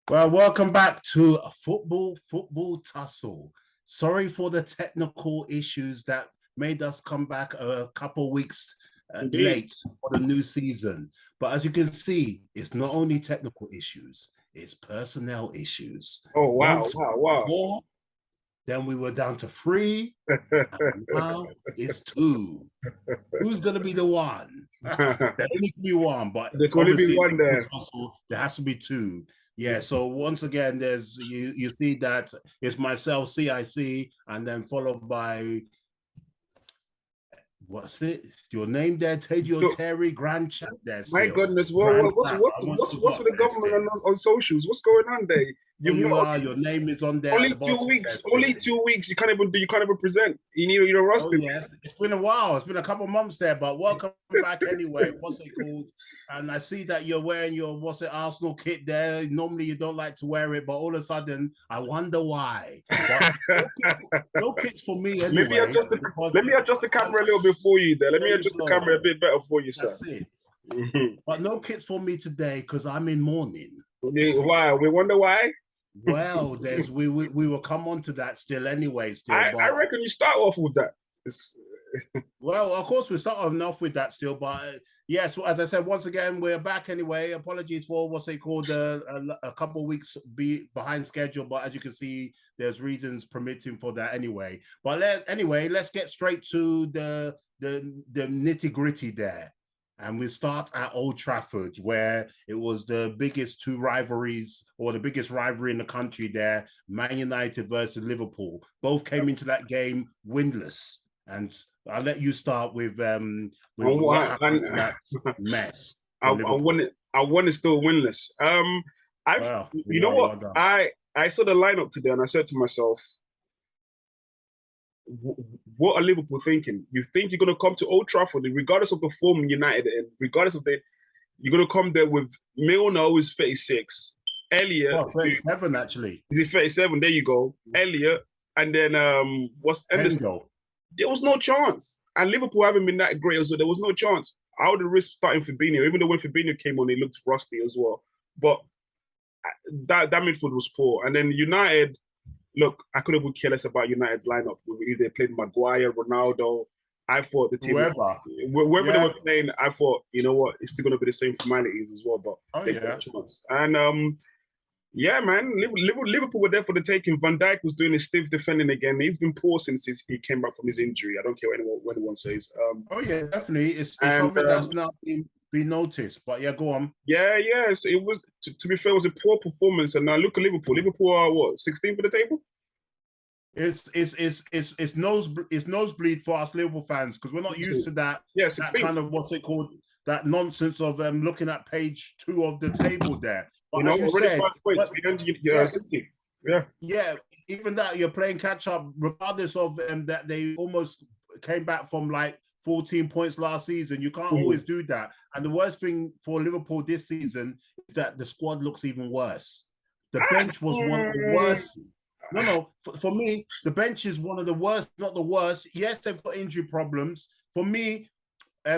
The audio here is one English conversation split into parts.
Well, welcome back to a football tussle. Sorry for the technical issues that made us come back a couple weeks Indeed. late for the new season. But as you can see, it's not only technical issues, it's personnel issues. Oh, wow, Once wow, wow. four, then we were down to three, and now it's two. Who's going to be the one? There only can be one, but There can only be obviously, in one the there. tussle, there has to be two. Yeah. So once again, there's you see that it's myself, CIC, and then followed by what's it? Your name there, Tedio Look, Terry, Grand Champ there my still. goodness, Grand what's Champ. what's I almost what's what's forgot with the there government still. on socials? What's going on there? Oh, You've you not are. Your name is on there at the only two bottom there weeks, still. only 2 weeks. You can't even present. You're Oh rusted. yes, it's been a while. It's been a couple months there, but welcome back anyway. What's it called? And I see that you're wearing your what's it Arsenal kit there. Normally you don't like to wear it, but all of a sudden I wonder why. But no kits for me Let me anyway. adjust the Because let me adjust the camera a little bit for you there. Let there me you adjust the go. camera a bit better for you, sir. That's it. Mhm. But no kits for me today because I'm in mourning. Why? We wonder why. Well, there's we will come on to that still anyway, still, I but reckon you start off with that. It's, well, of course, we start off with that still, but yes, as I said, once again, we're back anyway. Apologies for what's they called a couple of weeks behind schedule, but as you can see, there's reasons permitting for that anyway. But let's get straight to the nitty gritty there. And we start at Old Trafford, where it was the biggest two rivalries or the biggest rivalry in the country there, Man United versus Liverpool. Both came into that game winless. And I'll let you start with what happened in that mess I for Liverpool. want it. I want it still winless. I've Well, you know what well done. I saw the lineup today and I said to myself, what are Liverpool thinking? You think you're going to come to Old Trafford, regardless of the form United in, regardless of you're going to come there with Milner, who is 36, Elliot, Well, 37 actually. is he 37? There you go, Elliot, and then what's Anderson? Hendo. There was no chance, and Liverpool haven't been that great, so there was no chance. I would have risked starting Fabinho, even though when Fabinho came on, he looked rusty as well. But that midfield was poor, and then United. Look, I could have care less about United's lineup. If they played Maguire, Ronaldo, I thought the team, Whoever. whoever they Yeah. were playing, I thought, you know what, it's still going to be the same formalities as well. But Oh, they yeah. got a chance. And yeah, man, Liverpool were there for the taking. Van Dijk was doing his stiff defending again. He's been poor since he came back from his injury. I don't care what anyone says. Oh, yeah, definitely. It's And something that's now been noticed. But yeah, go on. yeah. So it was, to be fair, it was a poor performance. And now look at Liverpool. Liverpool are what, 16th for the table? It's nosebleed for us Liverpool fans because we're not used to that. Yeah, that 16th. kind of what's it called? That nonsense of looking at page 2 of the table there. But You know, as you already said, 5 points behind City. Yeah. Yeah, even that you're playing catch up, regardless of that they almost came back from like 14 points last season. You can't always do that. And the worst thing for Liverpool this season is that the squad looks even worse. The bench was one of the worst. No, for me, the bench is one of the worst, not the worst. Yes, they've got injury problems. For me,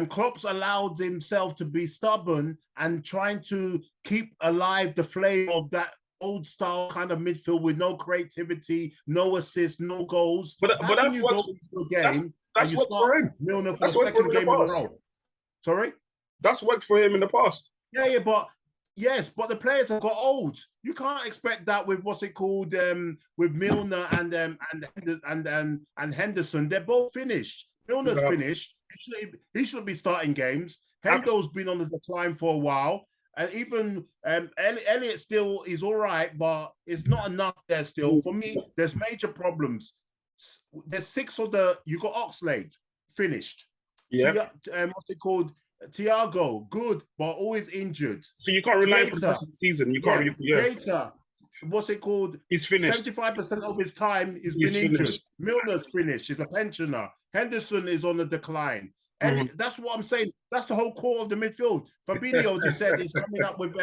Klopp's allowed himself to be stubborn and trying to keep alive the flame of that old style kind of midfield with no creativity, no assists, no goals. But How can that's you what go into a game that's and you worked start for him. Milner for That's the worked for him second in the game in a past. row? Sorry? That's worked for him in the past. Yeah, but yes, but the players have got old. You can't expect that with what's it called with Milner and Henderson. They're both finished. Milner's finished. He shouldn't be starting games. Hendo's been on the decline for a while. And even Elliot still is all right, but it's not enough there still. For me, there's major problems. There's 6 of you got Oxlade, finished. Yeah. What's it called? Thiago, good, but always injured. So you can't rely on the season. You can't. Keita, what's it called? He's finished. 75% of his time he's been injured. Milner's finished. He's a pensioner. Henderson is on the decline. And that's what I'm saying. That's the whole core of the midfield. Fabinho just said he's coming up with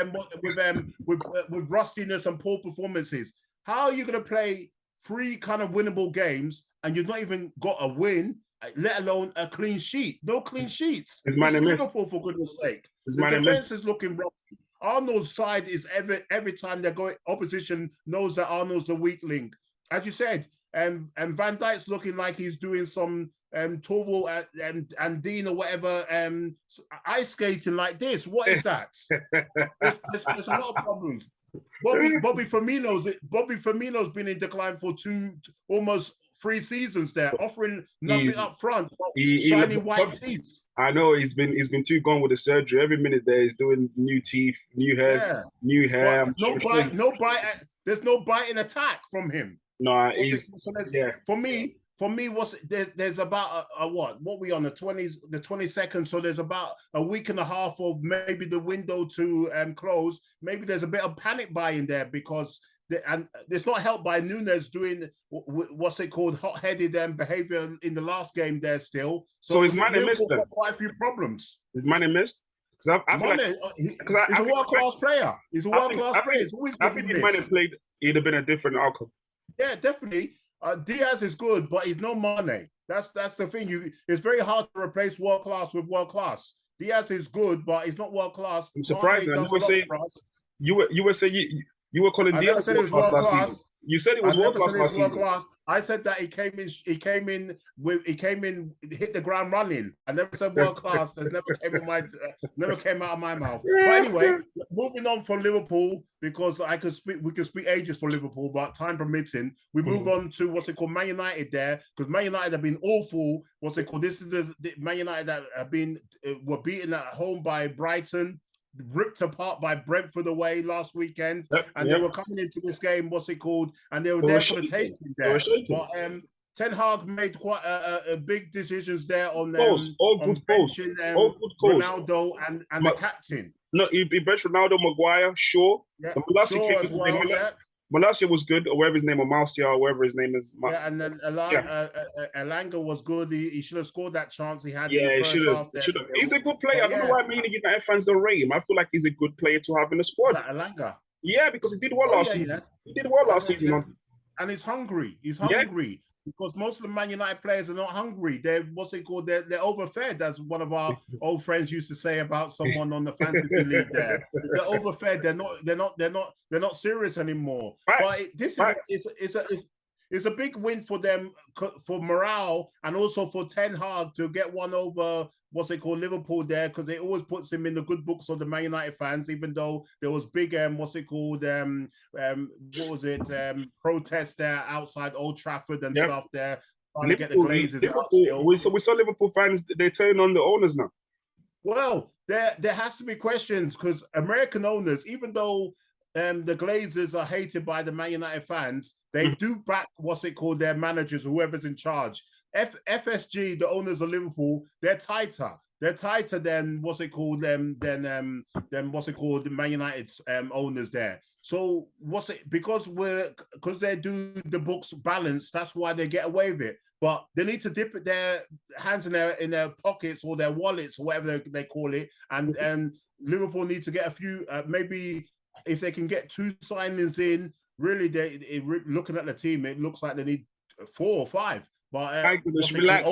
rustiness and poor performances. How are you going to play 3 kind of winnable games and you've not even got a win, let alone a clean sheet? No clean sheets. It's Liverpool, for goodness sake. The defense is looking rough. Arnold's side is every time they're going, opposition knows that Arnold's the weak link. As you said, and Van Dijk's looking like he's doing some Torval and Dean or whatever ice skating like this. What is that? there's a lot of problems. Bobby Firmino's been in decline for almost 3 seasons there, offering nothing up front, shiny white teeth. I know he's been too gone with the surgery. Every minute there he's doing new teeth, new hair, new hair. No bite. There's no biting attack from him. No, For me, there's about what we on the 22nd, so there's about a week and a half of maybe the window to close. Maybe there's a bit of panic buying there because and it's not helped by Nunes doing what's it called hot-headed behavior in the last game there still. So his money missed quite a few problems. His money missed. Because he's a world-class player. He's a world-class player. I think if Mane played, it'd have been a different outcome. Yeah, definitely. Diaz is good, but he's no Mane. That's the thing. It's very hard to replace world class with world class. Diaz is good, but he's not world class. I'm surprised. You were saying you were calling Diaz world class last season. You said it was world class last season. I said that he came in, hit the ground running. I never said world class. That never came out of my mouth. But anyway, moving on from Liverpool, because we could speak ages for Liverpool, but time permitting, we move on to what's it called, Man United there, because Man United have been awful. What's it called? This is the Man United that have been were beaten at home by Brighton, ripped apart by Brentford away last weekend, and they were coming into this game, what's it called, and they were there for the taking there. But Ten Hag made quite a big decisions there on benching Ronaldo and the captain. No, he benched Ronaldo, Maguire, Shaw. Yeah, Malacia Malacia was good, or whatever his name, or Martial, or whatever his name is. Yeah, and then Elanga was good. He should have scored that chance he had. Yeah, he should have. He's a good player. I don't know why many United fans don't rate him. I feel like he's a good player to have in the squad. Elanga. Yeah, because he did well last season. He did well last season. And he's hungry. He's hungry. Yeah. Because most of the Man United players are not hungry. They're they're overfed, as one of our old friends used to say about someone on the fantasy league. They're overfed. They're not serious anymore. But it's a big win for them, for morale, and also for Ten Hag to get one over Liverpool there, because it always puts him in the good books of the Man United fans, even though there was big protests there outside Old Trafford and stuff there, trying to get the Glazers out still. We saw Liverpool fans, they turn on the owners now. Well, there has to be questions, because American owners, even though the Glazers are hated by the Man United fans, they do back their managers, whoever's in charge. FSG, the owners of Liverpool, they're tighter. They're tighter than the Man United's owners there. So because they do the books balanced, that's why they get away with it. But they need to dip their hands in their pockets or their wallets or whatever they call it, and Liverpool need to get a few. Maybe if they can get 2 signings in, really, looking at the team, it looks like they need 4 or 5. But relax,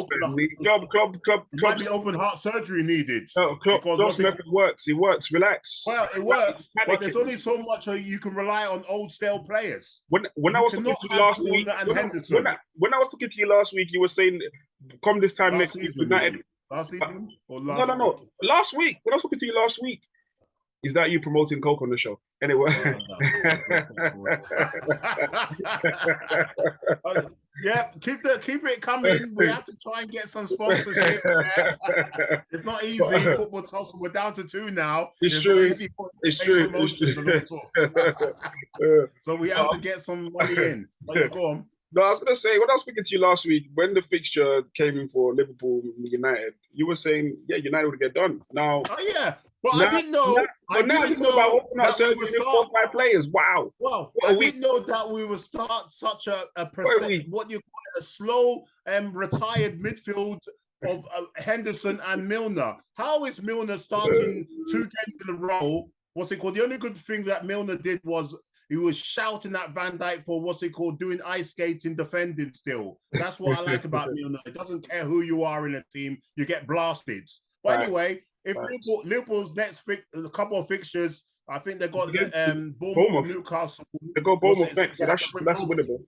might be open heart surgery needed. Klopp's method works. It works. Relax. Well, it works, but there's only so much you can rely on old stale players. When I was talking to you last week, when I was talking to you last week, you were saying, "Come this time next week, United." Last season or last? No. Last week. When I was talking to you last week. Is that you promoting Coke on the show? Anyway. Yeah, keep it coming. We have to try and get some sponsorship. It's not easy. Football Toss, we're down to 2 now. It's true. So we have to get some money in. Go on. No, I was going to say, when I was speaking to you last week, when the fixture came in for Liverpool United, you were saying, United would get done. Now, but I didn't know. I didn't know about opening up surgery with 4 or 5 players. Wow. Well, I didn't know that we would start such a slow retired midfield of Henderson and Milner. How is Milner starting 2 games in a row? The only good thing that Milner did was he was shouting at Van Dijk for doing ice skating, defending still. That's what I like about Milner. It doesn't care who you are in a team, you get blasted. But anyway, if Liverpool's next couple of fixtures, I think they got Against Bournemouth, Newcastle. They got What's Bournemouth it? next, so They have to win that's both. winnable.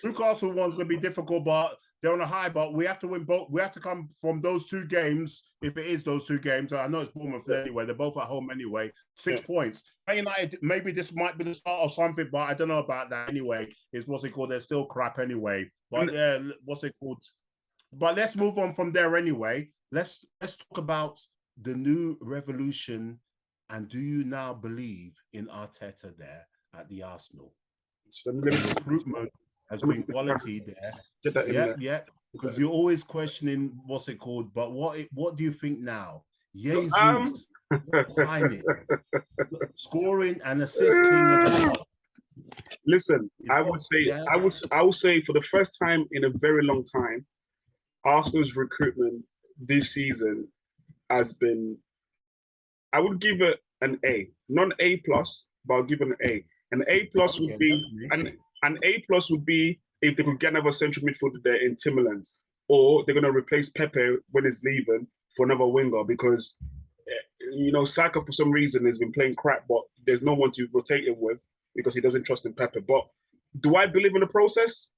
Newcastle one's going to be difficult, but they're on a high. But we have to win both. We have to come from those 2 games. If it is those 2 games, I know it's Bournemouth anyway. They're both at home anyway. 6 points. Man United, maybe this might be the start of something, but I don't know about that anyway. Is what's it called? They're still crap anyway. But yeah, what's it called? But let's move on from there anyway. Let's talk about the new revolution. And do you now believe in Arteta there at the Arsenal? The recruitment has been quality there. Yeah. Because you're always questioning what's it called. But what do you think now? Jesus signing, scoring and assist king as well. Listen, I would say for the first time in a very long time, Arsenal's recruitment this season has been, I would give it an A, not an A plus, but I'll give it an A. An A plus would be an A plus would be if they could get another central midfielder there in Timberlands, or they're going to replace Pepe when he's leaving for another winger, because Saka for some reason has been playing crap, but there's no one to rotate him with because he doesn't trust in Pepe. But do I believe in the process?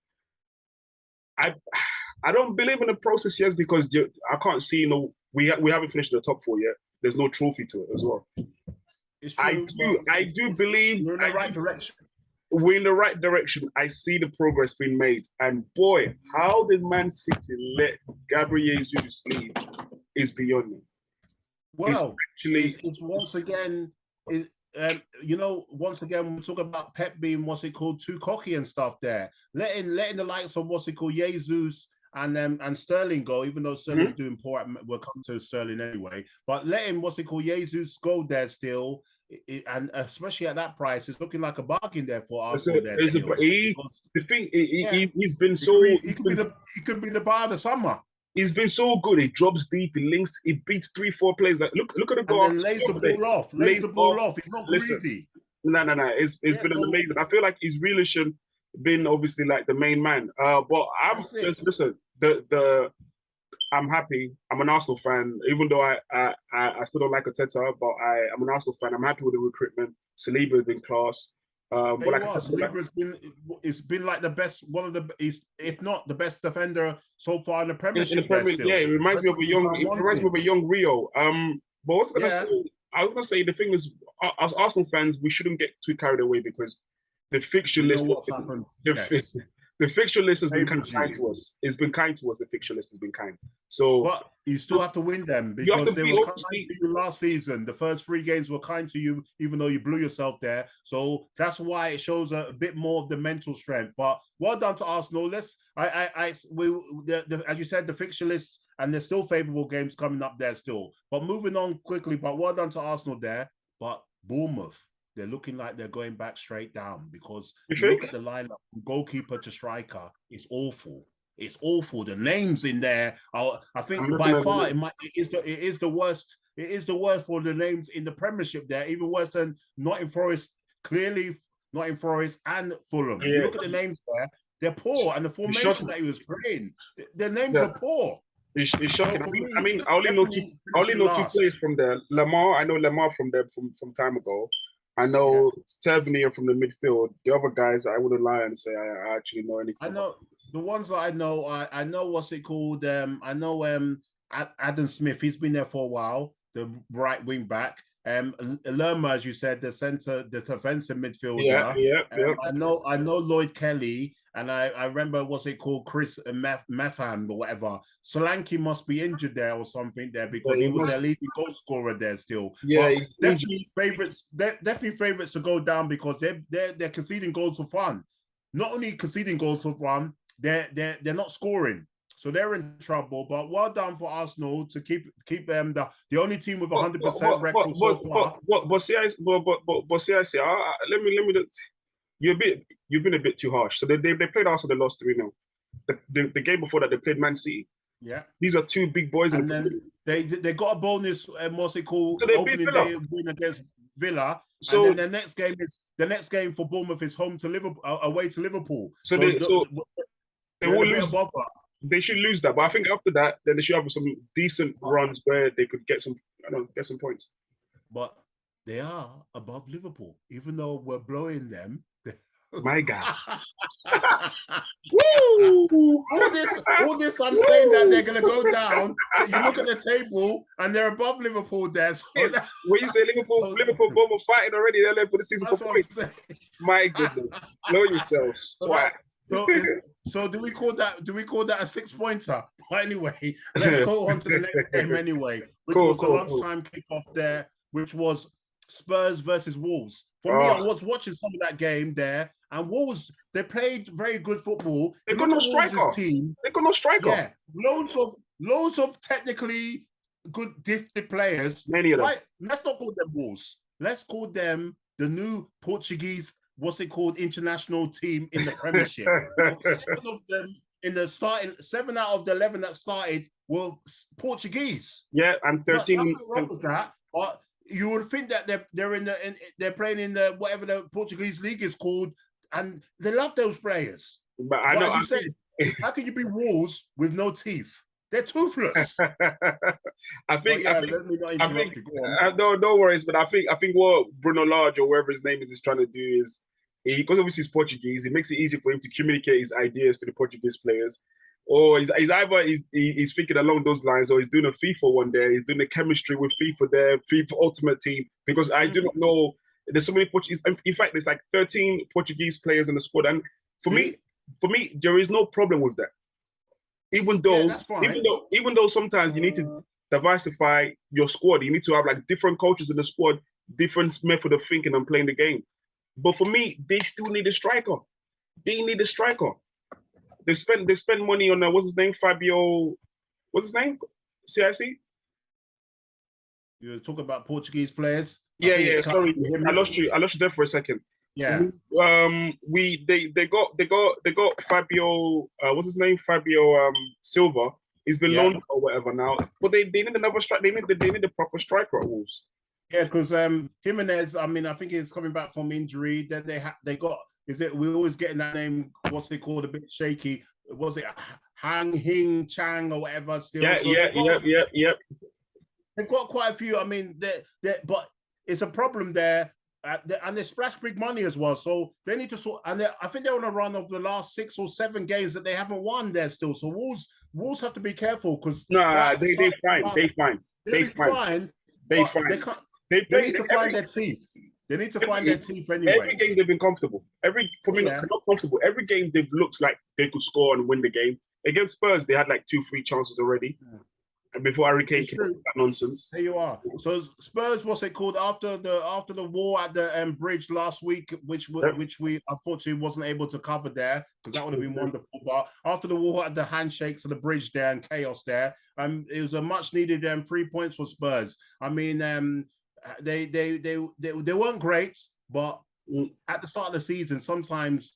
I don't believe in the process, yes, because I can't see we haven't finished the top 4 yet. There's no trophy to it as well. True, I do believe we're in the right direction. We're in the right direction. I see the progress being made. And boy, how did Man City let Gabriel Jesus leave is beyond me. Well, it's once again, once again, we talk about Pep being too cocky and stuff there. Letting the likes of Jesus and Sterling go, even though Sterling's doing poor. We'll come to Sterling anyway. But letting Jesus go there still, and especially at that price, it's looking like a bargain there for Arsenal. He's been so. He could be the bar of the summer. He's been so good. He drops deep. He links. He beats 3-4 players. Like look at the goal. And then lays the ball off. Lays the ball off. He's not greedy. No. It's been amazing. I feel like his realism been obviously like the main man. But listen. I'm happy. I'm an Arsenal fan, even though I still don't like Arteta, but I'm an Arsenal fan. I'm happy with the recruitment. Saliba has been class. But like Saliba's been like the best, one of the, if not the best defender so far in the Premiership. Yeah, it reminds me of a young Rio. But what's gonna say? I was gonna say the thing is, as Arsenal fans, we shouldn't get too carried away because the fixture list. The fixture list has been kind to us. It's been kind to us. The fixture list has been kind. So, but you still have to win them because they were kind to you last season. The first 3 games were kind to you, even though you blew yourself there. So that's why it shows a bit more of the mental strength. But well done to Arsenal. As you said, the fixture list, and there's still favourable games coming up there still. But moving on quickly. But well done to Arsenal there. But Bournemouth, they're looking like they're going back straight down because you look at the lineup, from goalkeeper to striker, it's awful. It's awful. The names in there are, I think, by far it is the worst. It is the worst for the names in the Premiership. There, even worse than Nottingham Forest. Clearly, Nottingham Forest and Fulham. Yeah. You look at the names there; they're poor, and the formation that he was playing, their names are poor. It's shocking. I mean, I only know 2 players from there. Lamar, I know Lamar from there from time ago. I know Tavernier from the midfield. The other guys, I wouldn't lie and say I actually know anything. I know the ones that I know. I know what's it called. I know Adam Smith. He's been there for a while. The right wing back. Lerma, as you said, the defensive midfielder. Yeah. I know Lloyd Kelly. And I remember, what's it called, Chris Metham or whatever. Solanke must be injured there or something there because he was their leading goal scorer there still. Yeah, definitely favourites to go down because they're conceding goals for fun. Not only conceding goals for fun, they're not scoring. So they're in trouble. But well done for Arsenal to keep them the only team with 100% record so far. Let me just. You've been a bit too harsh. So they played Arsenal, they lost 3-0. The game before that, they played Man City. Yeah. These are 2 big boys. And then they got a bonus, what's it called, so opening day win against Villa. So and then the next game for Bournemouth is home to Liverpool, away to Liverpool. So they will lose. They should lose that, but I think after that, then they should have some decent runs where they could get some points. But They are above Liverpool, even though we're blowing them. My God. Woo! all this, I'm saying that they're gonna go down. You look at the table and they're above Liverpool there. So when you say Liverpool, Liverpool both are fighting already, they're left for the season for points. My goodness. Blow yourselves. So do we call that a 6-pointer? But anyway, let's go on to the next game anyway, which was the lunchtime kickoff there, which was Spurs versus Wolves. For me, I was watching some of that game there, and Wolves, they played very good football. They got no striker. They got no striker. Yeah, loads of technically good, gifted players. Many of them. Right? Let's not call them Wolves. Let's call them the new Portuguese, international team in the Premiership. 7 of them in the starting, 7 out of the 11 that started were Portuguese. Yeah, and 13. Nothing wrong with that, but you would think that they're playing in the whatever the Portuguese league is called, and they love those players. But I know, as you said, how can you be Wolves with no teeth? They're toothless. I think. Let me not interrupt you. No worries. But I think what Bruno Lage or whoever his name is trying to do is, because obviously he's Portuguese, it makes it easy for him to communicate his ideas to the Portuguese players. Or he's either he's thinking along those lines, or he's doing a FIFA one day. He's doing the chemistry with FIFA there, FIFA Ultimate Team. Because I do not know, there's so many Portuguese. In fact, there's like 13 Portuguese players in the squad, and for me, there is no problem with that. Even though sometimes you need to diversify your squad, you need to have like different coaches in the squad, different method of thinking and playing the game. But for me, they still need a striker. They need a striker. They spend money on what's his name? Fabio. What's his name? CIC? You talk about Portuguese players. Yeah. Sorry, I lost you there for a second. Yeah. They got Fabio. What's his name? Fabio Silva. He's been loaned or whatever now. But they need another strike. They need a proper striker at Wolves. Yeah, because Jimenez. I mean, I think he's coming back from injury. Then they got. Is it? We're always getting that name. What's it called? A bit shaky. Was it Hang Hing Chang or whatever? Still. Yeah. They've got quite a few. I mean, but it's a problem there. And they splash big money as well, so they need to sort. And I think they're on a run of the last 6 or 7 games that they haven't won there still. So Wolves have to be careful because they fine. They need to find their teeth. They need to find their teeth anyway. Every game they've been comfortable. Not comfortable. Every game they've looked like they could score and win the game. Against Spurs, they had like 2-3 chances already. Yeah. And before Harry Kane came that nonsense. There you are. So Spurs, what's it called? After the war at the bridge last week, which we unfortunately wasn't able to cover there because that would have been wonderful. But after the war at the handshakes of the bridge there and chaos there, it was a much needed 3 points for Spurs. I mean, they weren't great, but at the start of the season, sometimes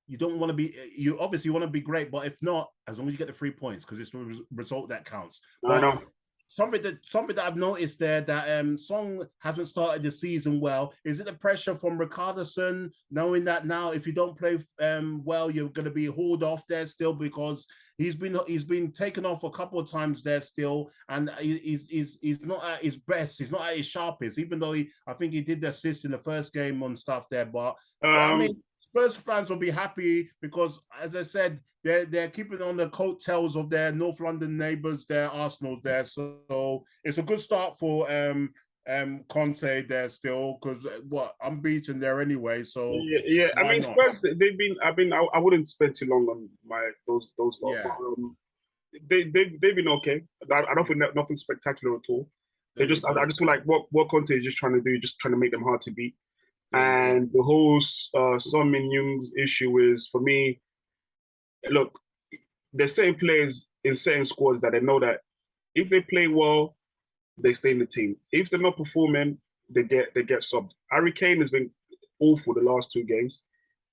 you don't want to be. You obviously want to be great, but if not, as long as you get the 3 points, because it's the result that counts. I know. Something that I've noticed there that Song hasn't started the season well. Is it the pressure from Richarlison, knowing that now if you don't play well, you're going to be hauled off there still because he's been taken off a couple of times there still, and he's not at his best. He's not at his sharpest, even though I think he did the assist in the first game on stuff there. But I mean, Spurs fans will be happy because, as I said, they're keeping on the coattails of their North London neighbours, their Arsenal there. So it's a good start for Conte there still because unbeaten there anyway. So yeah. I mean, Spurs they've been. I wouldn't spend too long on those. Yeah. They've been okay. I don't think nothing spectacular at all. I just feel like what Conte is just trying to do, just trying to make them hard to beat. And the whole Son Min-young's issue is, for me, look, there's certain players in certain squads that they know that if they play well, they stay in the team. If they're not performing, they get subbed. Harry Kane has been awful the last 2 games.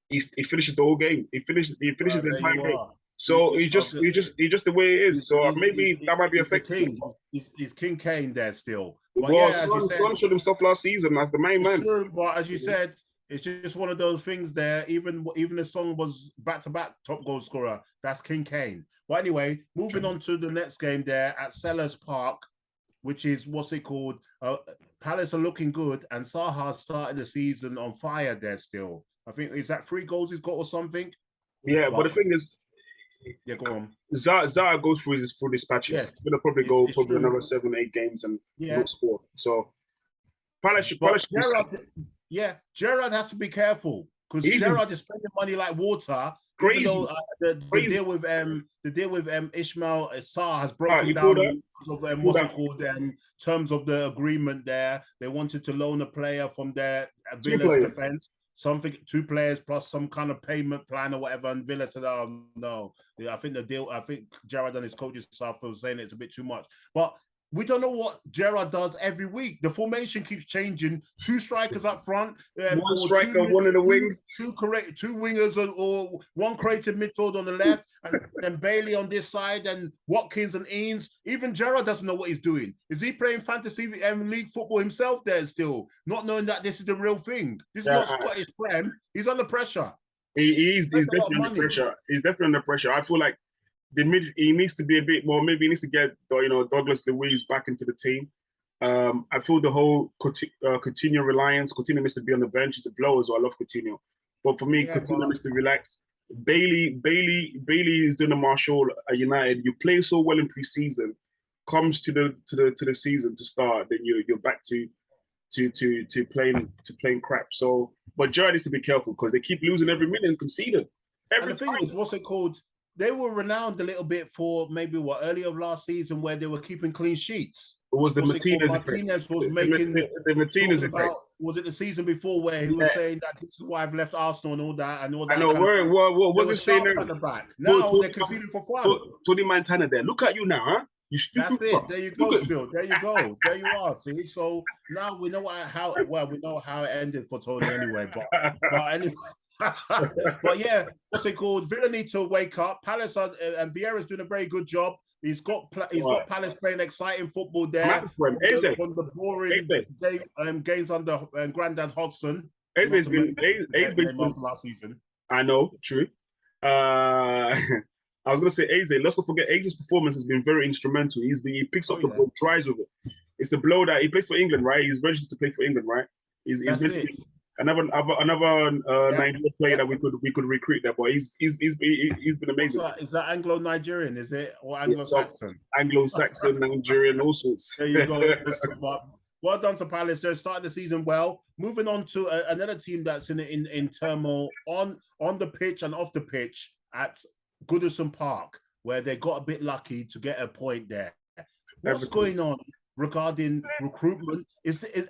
He finishes the whole game. He finishes the entire game. So he's just the way it is. So maybe that might be affecting. He's King Kane there still. But well, Son showed himself last season as the main man. True, but as you said, it's just one of those things there. Even the Song was back-to-back top goal scorer. That's King Kane. But anyway, moving on to the next game there at Sellers Park, which is what's it called? Palace are looking good, and Saha started the season on fire there still. I think, is that 3 goals he's got or something? Yeah, but the thing is, yeah, go on. Zaha goes through his patches. Yes, He's gonna probably go another 7-8 games and not score. So Palace should Gerrard has to be careful because Gerrard is spending money like water. Crazy. Even though the deal with Ismail Sarr has broken down because of what's it called? Terms of the agreement there. They wanted to loan a player from their Villa's defense. Something 2 players plus some kind of payment plan or whatever, and Villa said, "Oh no, I think the deal. I think Gerrard and his coaching staff were saying it's a bit too much." But we don't know what Gerrard does every week. The formation keeps changing. 2 strikers up front, 1 striker, 1 in the wing, 2 wingers, or 1 creative midfield on the left, and then Bailey on this side, and Watkins and Eanes. Even Gerrard doesn't know what he's doing. Is he playing fantasy league football himself there still, not knowing that this is the real thing? This is not Scottish Prem. He's under pressure. He's definitely under pressure. He's definitely under pressure. I feel like he needs to be a bit more. Maybe he needs to get Douglas Luiz back into the team. I feel the whole Coutinho reliance. Coutinho needs to be on the bench. He's a blower, so I love Coutinho. But for me, Coutinho needs to relax. Bailey is doing the Marshall at United. You play so well in pre-season, comes to the season to start, then you're back to playing crap. So, but Gerrard needs to be careful because they keep losing every minute and conceding. And the thing is, what's it called? They were renowned a little bit for maybe early of last season where they were keeping clean sheets. It was the Martinez was making the Martinez effect. Was it the season before where he was saying that this is why I've left Arsenal and all that? I know. What was he saying at the back? Now they're conceding for fun. Tony Montana there. Look at you now, huh? You stupid. That's it. There you go. Still, there you go. There you are. See, so now we know we know how it ended for Tony anyway. But anyway. But yeah, what's it called? Villa need to wake up. Palace and Vieira's doing a very good job. He's got Palace playing exciting football there. From the boring games under Grandad Hodgson. Eze's been last season. I know, true. I was gonna say Eze. Let's not forget Eze's performance has been very instrumental. He picks up the ball, tries with it. It's a blow that he plays for England, right? He's registered to play for England, right? Another Nigerian player that we could recruit there, but he's been amazing. Is that Anglo-Nigerian? Is it, or Anglo-Saxon? Anglo-Saxon, Nigerian, all sorts. There you go. Well done to Palace. They're starting the season well. Moving on to another team that's in turmoil on the pitch and off the pitch at Goodison Park, where they got a bit lucky to get a point there. What's going on regarding recruitment?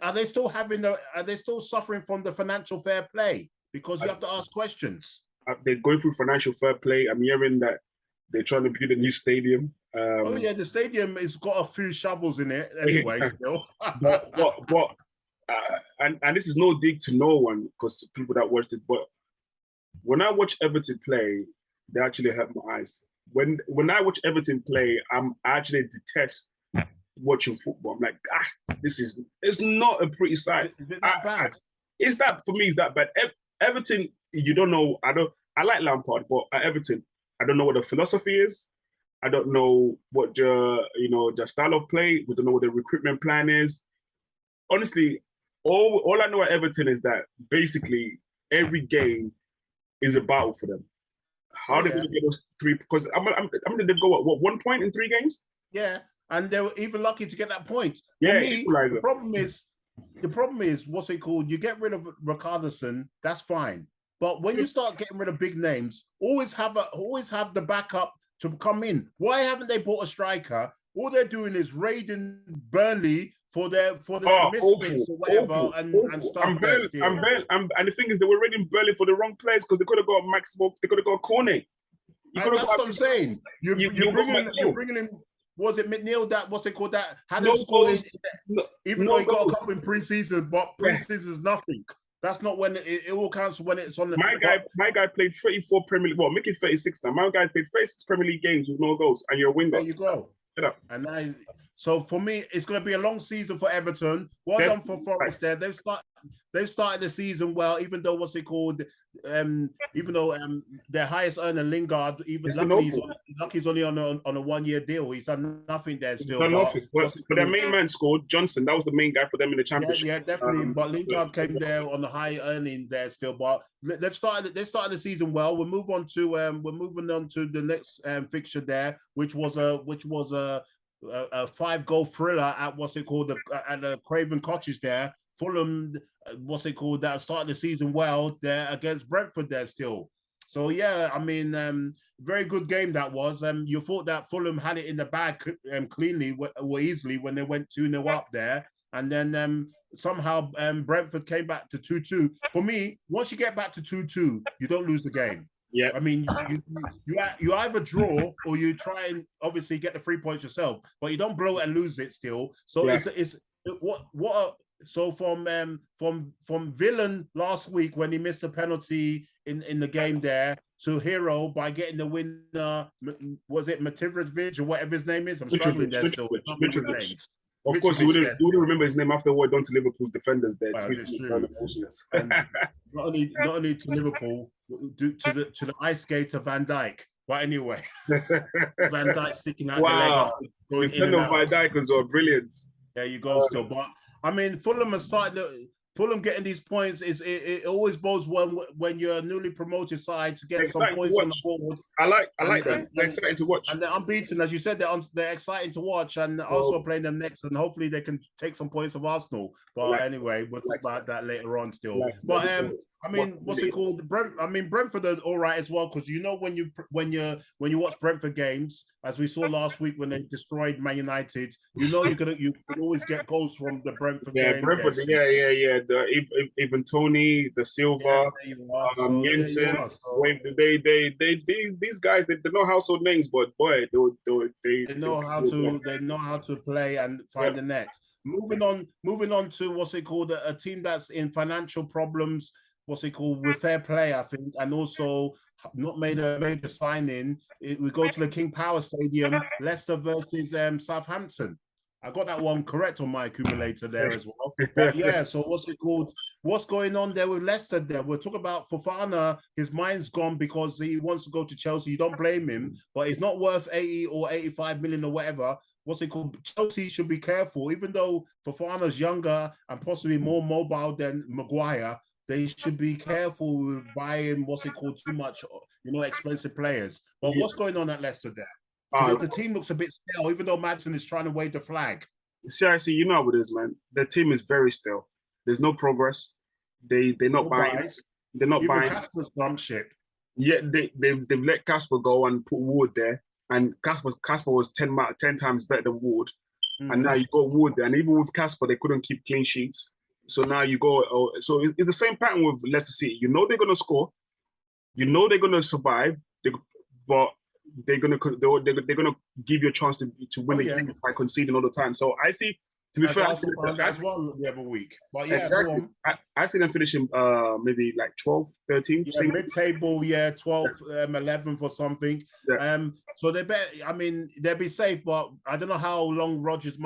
Are they still suffering from the financial fair play? Because you have to ask questions. They're going through financial fair play. I'm hearing that they're trying to build a new stadium. The stadium has got a few shovels in it anyway. Still, and this is no dig to no one because people that watched it. But when I watch Everton play, they actually hurt my eyes. When I watch Everton play, I actually detest watching football. I'm like, it's not a pretty sight. Is it that bad? It's that for me. Is that bad? Everton, you don't know. I like Lampard, but at Everton, I don't know what the philosophy is. I don't know what the style of play. We don't know what the recruitment plan is. Honestly, all I know at Everton is that basically every game is a battle for them. How are they going to get those 3? Because they've got what 1 point in 3 games? Yeah, and they were even lucky to get that point. For me, the problem is what's it called? You get rid of Richarlison, that's fine. But when you start getting rid of big names, always have the backup to come in. Why haven't they bought a striker? All they're doing is raiding Burnley for their misfits or whatever and stuff. And the thing is, they were raiding Burnley for the wrong players because they could have got Maximo, they could have got Cornet. That's what I'm saying. You're bringing in. Was it McNeil that what's it called that hadn't scored even though he got a couple in pre-season, but pre-season is nothing. That's not when it all counts when it's on the. My guy played 34 Premier League. Well, make it 36 now. My guy played 36 Premier League games with no goals, and you're a winger. There you go. And now So for me, it's going to be a long season for Everton. Well done for Forest there. They've started the season well, even though even though their highest earner Lingard, he's only on a 1-year deal. He's done nothing there still. But their main man scored, Johnson. That was the main guy for them in the championship. Yeah, definitely. But Lingard came there on the high earning there still. But they've started the season well. We're moving on to the next fixture there, which was a 5-goal thriller at at the Craven Cottage there. Fulham, that started the season well there against Brentford there still. So yeah, I mean, very good game that was. You thought that Fulham had it in the bag cleanly or easily when they went 2-0 up there, and then somehow Brentford came back to 2-2. For me, once you get back to 2-2, you don't lose the game. Yeah, I mean, you either draw or you try and obviously get the 3 points yourself, but you don't blow it and lose it still. So so from Villain last week when he missed a penalty in the game there to Hero by getting the winner, was it Mativovic or whatever his name is? I'm struggling there still. Of course, you wouldn't remember his name after what done to Liverpool's defenders there. And not only to Liverpool, to the ice skater Van Dijk. But anyway, Van Dijk sticking out the leg. Van Dijk as well, brilliant. There you go, still. But I mean, Fulham has started. Fulham getting these points it always bodes well when you're a newly promoted side to get some points on the board. I like them. They're exciting to watch. And they're unbeaten, as you said. They're exciting to watch, and also playing them next, and hopefully they can take some points of Arsenal. But anyway, we'll talk about that later on still. But I mean, Brentford are all right as well, because you know when you watch Brentford games, as we saw last week when they destroyed Man United, you know you can always get goals from the Brentford game. Brentford, even Tony, the Silva, Jensen. These guys, they know household names, but boy, they know how to play and find the net. Moving on to a team that's in financial problems. With fair play, I think, and also not made a major signing. We go to the King Power Stadium, Leicester versus Southampton. I got that one correct on my accumulator there as well. But yeah, so what's going on there with Leicester there? We'll talk about Fofana. His mind's gone because he wants to go to Chelsea. You don't blame him, but it's not worth 80 or 85 million or whatever. Chelsea should be careful, even though Fofana's younger and possibly more mobile than Maguire. They should be careful with buying too much, expensive players. But what's going on at Leicester there? The team looks a bit stale, even though Madsen is trying to wave the flag. Seriously, you know how it is, man. The team is very stale. There's no progress. They're not buying. They're not buying. Casper's dump shit. Yeah, they've let Casper go and put Ward there, and Casper was 10 times better than Ward, and now you got Ward there, and even with Casper, they couldn't keep clean sheets. So now you go. So it's the same pattern with Leicester City. You know they're going to score. You know they're going to survive. But they're going to give you a chance to win the game by conceding all the time. So I see. To be fair, as well the other week. But yeah, exactly. I see them finishing maybe like 12, 13. Yeah, mid-table, 12, 11th or something. Yeah. So they they'll be safe, but I don't know how long Rodgers,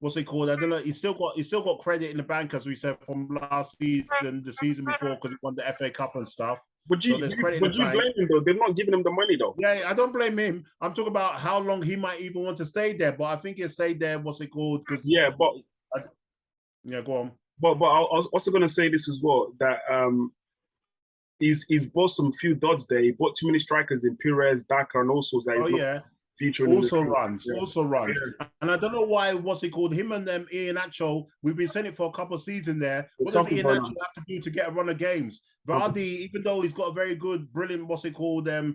what's it called? I don't know. He's still got credit in the bank, as we said, from last season, the season before, because he won the FA Cup and stuff. Would you blame him though? They're not giving him the money though. Yeah, I don't blame him. I'm talking about how long he might even want to stay there. But I think he'll stay there. Go on. But I was also gonna say this as well, that he's bought some few duds there. He bought too many strikers in Pires, Daka, and all sorts. Featuring also runs. Yeah. And I don't know why, him and Iheanacho, we've been saying it for a couple of seasons there. What does Iheanacho have to do to get a run of games? Vardy, even though he's got a very good, brilliant,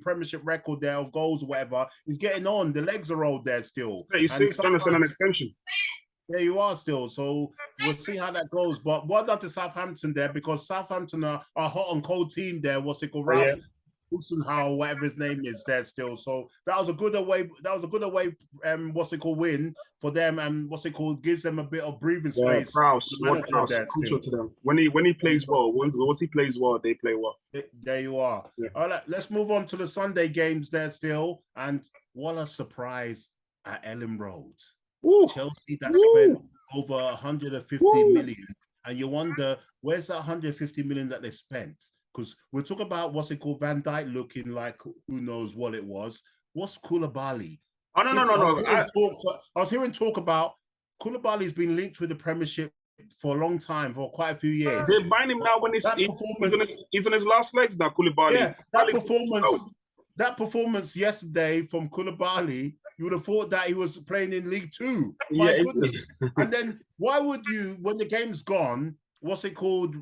Premiership record there of goals or whatever, he's getting on. The legs are old there still. Yeah, you see, he's trying to send an extension. Yeah, you are still. So we'll see how that goes. But well done to Southampton there, because Southampton are a hot and cold team there. Ralph Hussenhau, whatever his name is, there still. So that was a good away. Win for them, and gives them a bit of breathing space. Prowse, crucial to them. When he plays well, once he plays well, they play well. There you are. Yeah. All right, let's move on to the Sunday games there still. And what a surprise at Ellen Road. Woo. Chelsea that Woo. spent over 150 million, and you wonder where's that 150 million that they spent? Because we're talking about what's it called, Van Dijk looking like who knows what it was. What's Koulibaly? Oh no. I was hearing talk about Koulibaly's been linked with the Premiership for a long time, for quite a few years. They're buying him now when he's on his last legs now. Koulibaly. Yeah, that performance yesterday from Koulibaly, you would have thought that he was playing in League Two. My goodness! And then why would you, when the game's gone, what's it called,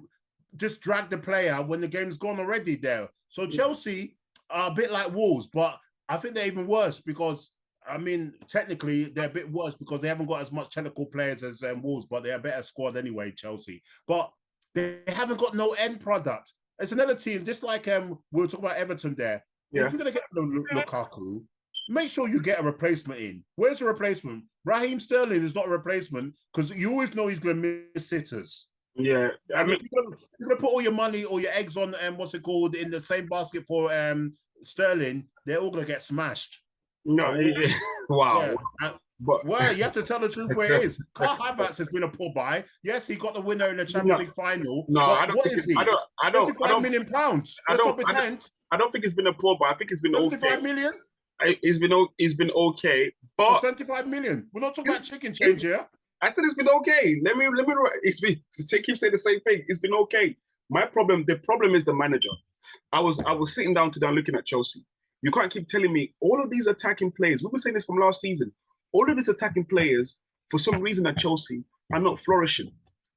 just drag the player when the game's gone already there? So Chelsea are a bit like Wolves, but I think they're even worse because, I mean, technically they're a bit worse because they haven't got as much technical players as Wolves, but they're a better squad anyway, Chelsea. But they haven't got no end product. It's another team, just like we were talking about Everton there. Yeah. If you're going to get Lukaku, make sure you get a replacement in. Where's the replacement? Raheem Sterling is not a replacement because you always know he's going to miss sitters. Yeah. I mean, you're going to put all your money or your eggs on, what's it called, in the same basket for Sterling, they're all going to get smashed. No, wow. Yeah. But well, you have to tell the truth where it is. Karl Havertz has been a poor buy. Yes, he got the winner in the Champions League final. No, I don't. What is he? I don't. £55 million. I don't think it's been a poor buy. I think it's been 75 okay. million. It's been okay, but 75 million. We're not talking about chicken change here. I said it's been okay. Let me. Keep saying the same thing. It's been okay. The problem is the manager. I was sitting down today looking at Chelsea. You can't keep telling me all of these attacking players. We've been saying this from last season. All of these attacking players, for some reason at Chelsea, are not flourishing.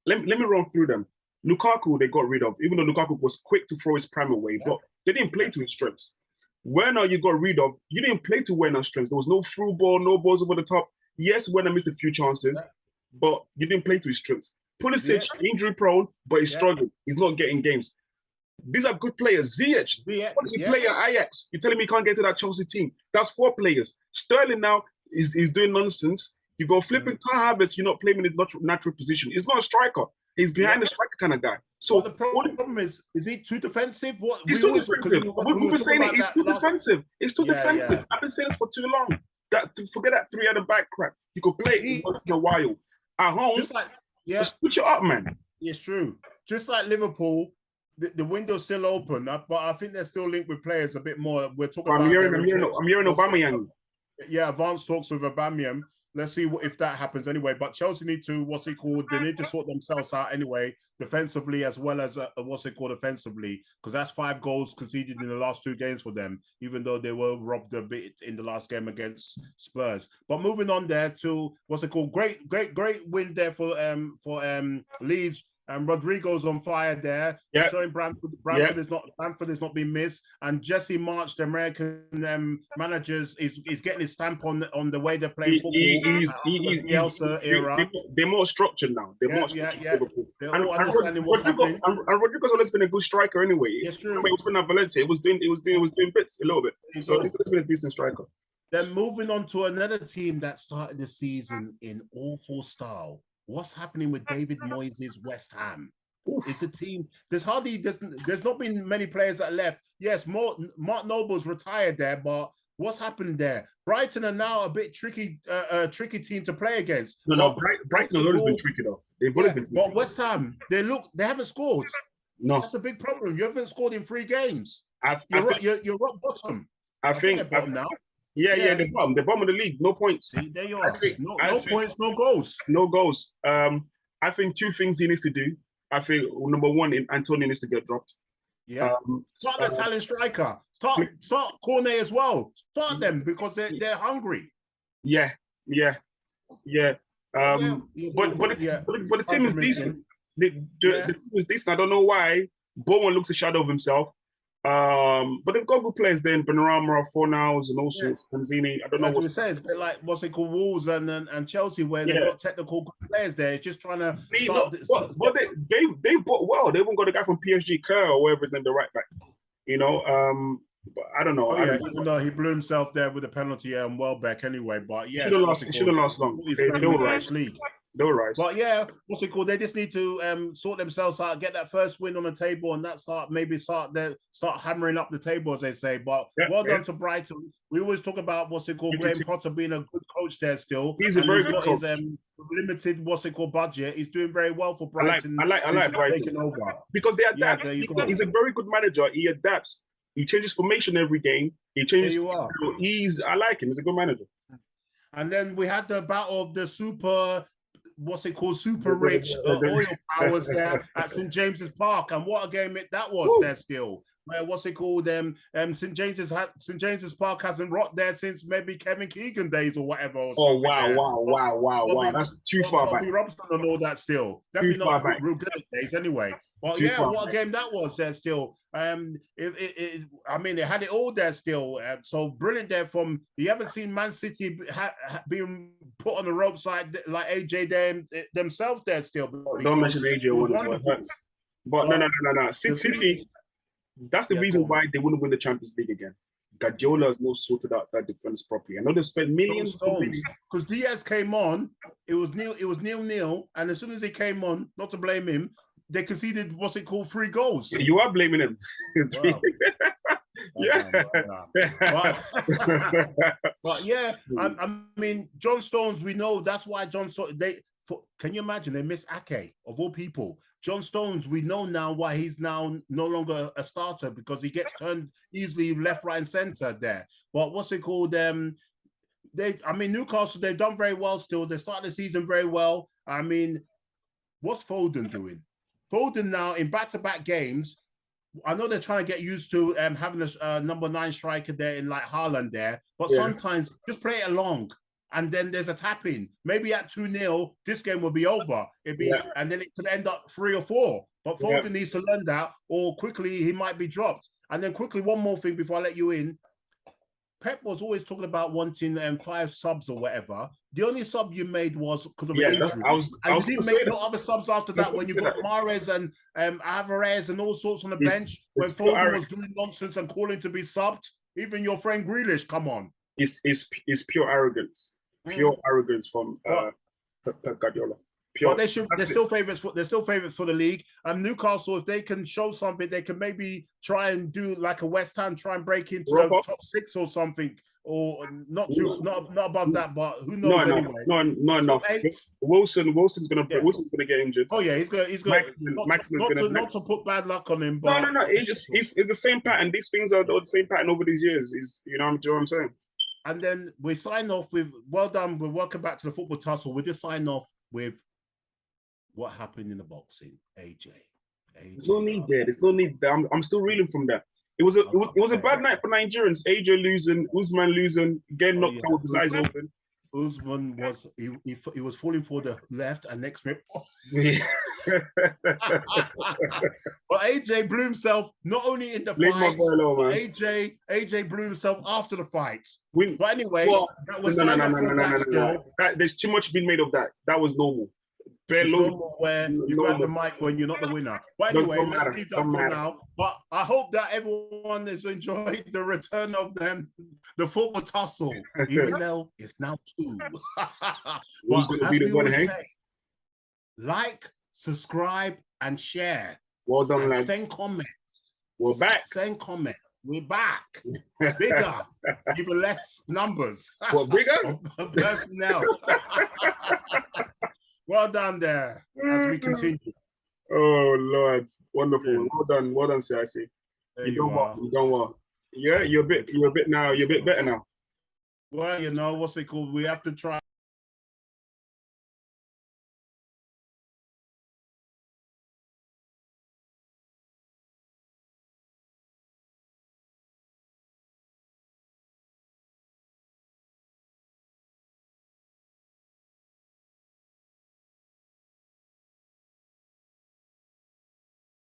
Let me run through them. Lukaku, they got rid of, even though Lukaku was quick to throw his prime away, but they didn't play to his strengths. Werner, you got rid of. You didn't play to Werner's strengths. There was no through ball, no balls over the top. Yes, Werner missed a few chances, but you didn't play to his strengths. Pulisic, injury prone, but he's struggling. He's not getting games. These are good players. Ziyech, what does he play at Ajax? You're telling me he can't get to that Chelsea team? That's 4 players. Sterling now is doing nonsense. You go flipping Karl Havertz, you're not playing in his natural position. He's not a striker. He's behind the striker kind of guy. So the problem is he too defensive? He's too defensive. We've been saying it. He's too defensive. It's too defensive. Yeah. I've been saying this for too long. Forget that 3 at the back crap. You could play it once in a while. At home, just switch it up, man. It's true. Just like Liverpool, the window's still open, but I think they're still linked with players a bit more. We're talking about. I'm hearing Aubameyang. Yeah, advanced talks with Aubameyang. Let's see if that happens anyway. But Chelsea need to, they need to sort themselves out anyway, defensively as well as offensively, because that's 5 goals conceded in the last 2 games for them, even though they were robbed a bit in the last game against Spurs. But moving on there to great win there for Leeds. And Rodrigo's on fire there, showing Bramford is not being missed. And Jesse March, the American manager, is getting his stamp on the way they're playing football. They're more structured now. They're more structured. They're all understanding what's happening. And Rodrigo's always been a good striker anyway. Yes, true. When he was playing at Valencia, it was doing bits a little bit. So he's been a decent striker. Then moving on to another team that started the season in awful style. What's happening with David Moyes' West Ham? It's a team. There's not been many players that left. Yes, Mark Noble's retired there, but what's happened there? Brighton are now a bit tricky team to play against. No, Brighton has always been tricky though. They've always been tricky. But West Ham, they haven't scored. No, that's a big problem. You haven't scored in 3 games. You're rock bottom. I think they're bottom now. Yeah, the bottom of the league, no points. See, there you are. No points, no goals. No goals. I think 2 things he needs to do. I think number 1, Antonio needs to get dropped. Yeah. Start the Italian striker. Start Cornet as well. Start them because they're hungry. Yeah. But the team is decent. The team is decent. I don't know why Bowen looks a shadow of himself. But they've got good players there in Benrahma, Fornals, and also Panzini. I don't know what we say. It's a bit like Wolves and Chelsea, where they've got technical players there. It's just trying to start. But they bought well. They even got a guy from PSG, Kerr, or whatever his name, the right back. But I don't know. Even though he blew himself there with a penalty and Welbeck anyway. But yeah, he shouldn't last long. League. They'll rise. But yeah, what's it called? They just need to sort themselves out, get that first win on the table, and that start hammering up the table, as they say. But well done to Brighton. We always talk about what's it called, Graham Potter being a good coach there still. He's a very good coach. His limited what's it called budget. He's doing very well for Brighton. I like Brighton over. because they adapt. He's a very good manager. He adapts. He changes formation every game. He changes. I like him. He's a good manager. And then we had the battle of the super rich oil powers there at St. James's Park, and what a game that was there still. Where St. James's Park hasn't rocked there since maybe Kevin Keegan days or whatever. Wow! That's too far back. Bobby Robson and all that still. Definitely not real good days anyway. But yeah, what a game that was there still. I mean, they had it all there still. So brilliant there from, you haven't seen Man City being put on the rope side like AJ themselves there still. Don't mention AJ. But no. City, that's the reason why they wouldn't win the Champions League again. Guardiola has not sorted out that defense properly. I know they spent millions because Diaz came on. It was 0-0, and as soon as he came on, not to blame him, they conceded 3 goals. You are blaming him. Wow. Yeah. But yeah, I mean, John Stones, we know that's why John Stones, can you imagine they miss Ake of all people? John Stones, we know now why he's now no longer a starter, because he gets turned easily left, right, and center there. But Newcastle, they've done very well still. They started the season very well. I mean, what's Foden doing? Foden now in back-to-back games, I know they're trying to get used to having a number 9 striker there in like Haaland there, but sometimes just play it along. And then there's a tap-in. Maybe at 2-0, this game will be over. And then it could end up 3 or 4. But Foden needs to learn that, or quickly he might be dropped. And then quickly, one more thing before I let you in. Pep was always talking about wanting 5 subs or whatever. The only sub you made was because of injury. You didn't make no other subs after that when you got Mahrez and Alvarez and all sorts on the bench when Foden was doing nonsense and calling to be subbed. Even your friend Grealish, come on. It's pure arrogance. Pure arrogance from Pep Guardiola. But they're still favourites for the league. Newcastle, if they can show something, they can maybe try and do like a West Ham, try and break into the top 6 or something, or not above that. But who knows anyway? No enough. Wilson's gonna get injured. Oh yeah, he's gonna not to put bad luck on him. But no. It's the same pattern. These things are the same pattern over these years. You know what I'm saying? And then we sign off with, well done. We're welcome back to the football tussle. We just sign off with what happened in the boxing, AJ. There's no need there. There's no need there. I'm still reeling from that. It was a bad night for Nigerians. AJ losing, Usman losing, getting knocked out with his eyes open. Usman was he was falling for the left, and next minute. But AJ blew himself not only in the fight, AJ blew himself after the fights. But anyway, that was there's too much being made of that. That was normal. It's normal where you grab the mic when you're not the winner. But anyway, let's leave that for now. But I hope that everyone has enjoyed the return of the football tussle, even though it's now 2. But as we always say, like, subscribe, and share. Well done, lads. Send comments. We're back. Send comments. We're back. Bigger, even less numbers. What, bigger? Personnel. Well done there as we continue. Oh Lord, wonderful. Yeah. Well done, CIC. You done well. Yeah, you're a bit better now. Well, what's it called? We have to try.